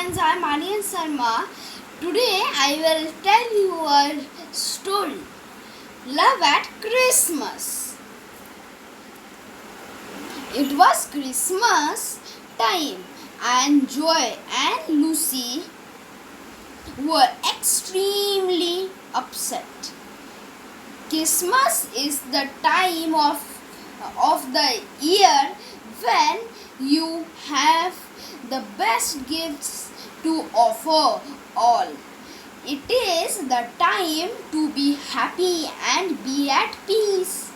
friends, I am Aryan Sharma. Today I will tell you a story. Love at Christmas. It was Christmas time and Joy and Lucy were extremely upset. Christmas is the time of the year when you have the best gifts to offer all. It is the time to be happy and be at peace.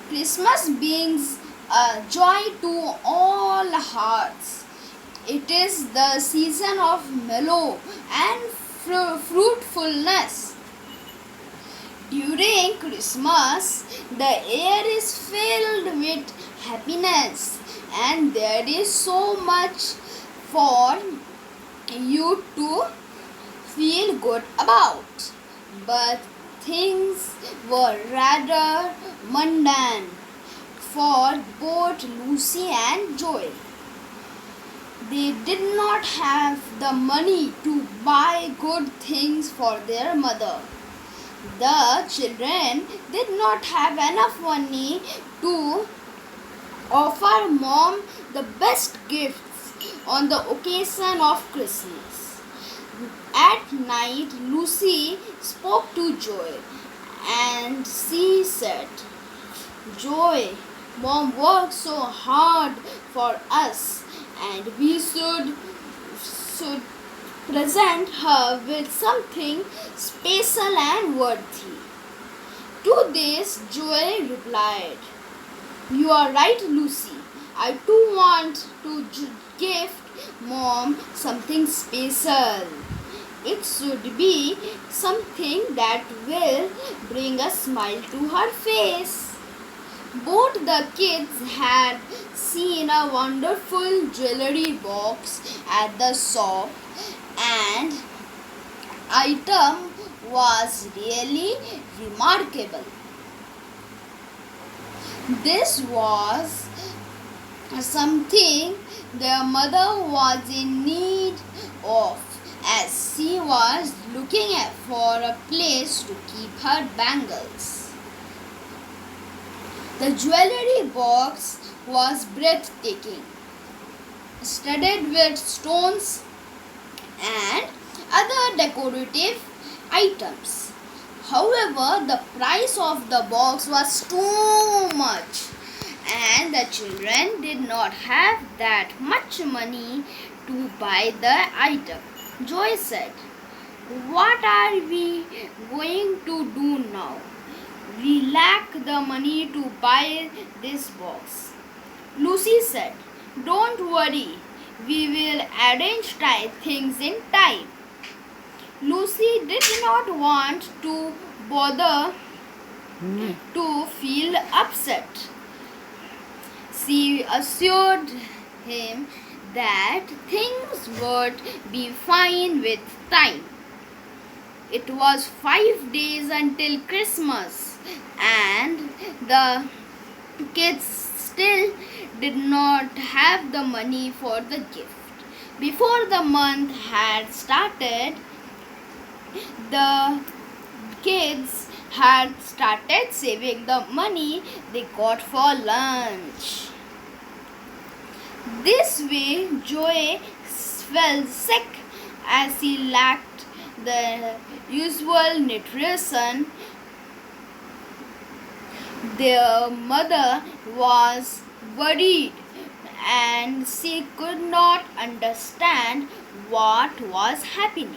Christmas brings a joy to all hearts. It is the season of mellow and fruitfulness. During Christmas, the air is filled with happiness and there is so much for you to feel good about. But things were rather mundane for both Lucy and Joy. They did not have the money to buy good things for their mother. The children did not have enough money to offer mom the best gifts on the occasion of Christmas. At night, Lucy spoke to Joy and she said, Joy, mom worked so hard for us and we should present her with something special and worthy. To this, Joy replied, You are right, Lucy. I too want to gift mom something special. It should be something that will bring a smile to her face. Both the kids had seen a wonderful jewelry box at the shop and item was really remarkable. This was something their mother was in need of as she was looking for a place to keep her bangles. The jewelry box was breathtaking, studded with stones and other decorative items. However, the price of the box was too much and the children did not have that much money to buy the item. Joy said, What are we going to do now? We lack the money to buy this box. Lucy said, Don't worry, we will arrange things in time. Lucy did not want to bother to feel upset. She assured him that things would be fine with time. It was 5 days until Christmas and the kids still did not have the money for the gift. Before the month had started, the kids had started saving the money they got for lunch. This way, Joy fell sick as she lacked the usual nutrition. Their mother was worried and she could not understand what was happening.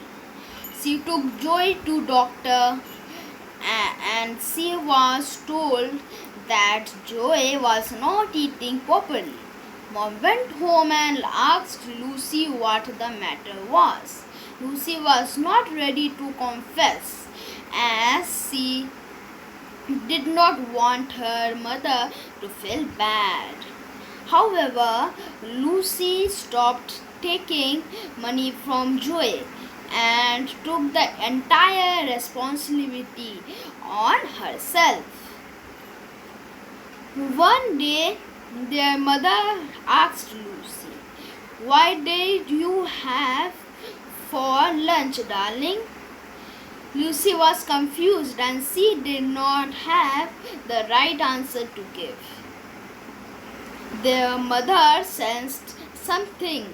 She took Joy to doctor and she was told that Joy was not eating properly. Mom went home and asked Lucy what the matter was. Lucy was not ready to confess as she did not want her mother to feel bad. However, Lucy stopped taking money from Joy and took the entire responsibility on herself. One day, their mother asked Lucy, Why did you have for lunch, darling? Lucy was confused and she did not have the right answer to give. Their mother sensed something.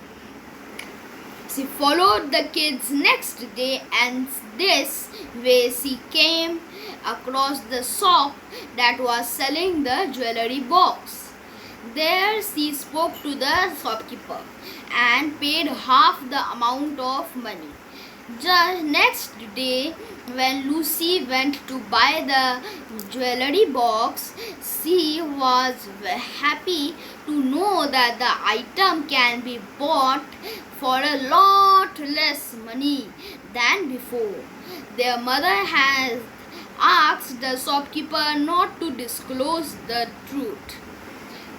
She followed the kids next day, and this way she came across the shop that was selling the jewelry box. There she spoke to the shopkeeper and paid half the amount of money. Just next day, when Lucy went to buy the jewelry box, she was happy to know that the item can be bought for a lot less money than before. Their mother had asked the shopkeeper not to disclose the truth.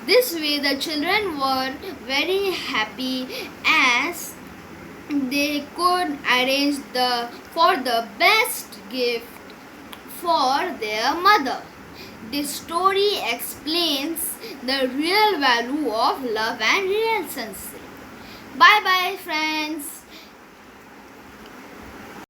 This way, the children were very happy as they could arrange for the best gift for their mother. This story explains the real value of love and relationship. Bye bye, friends.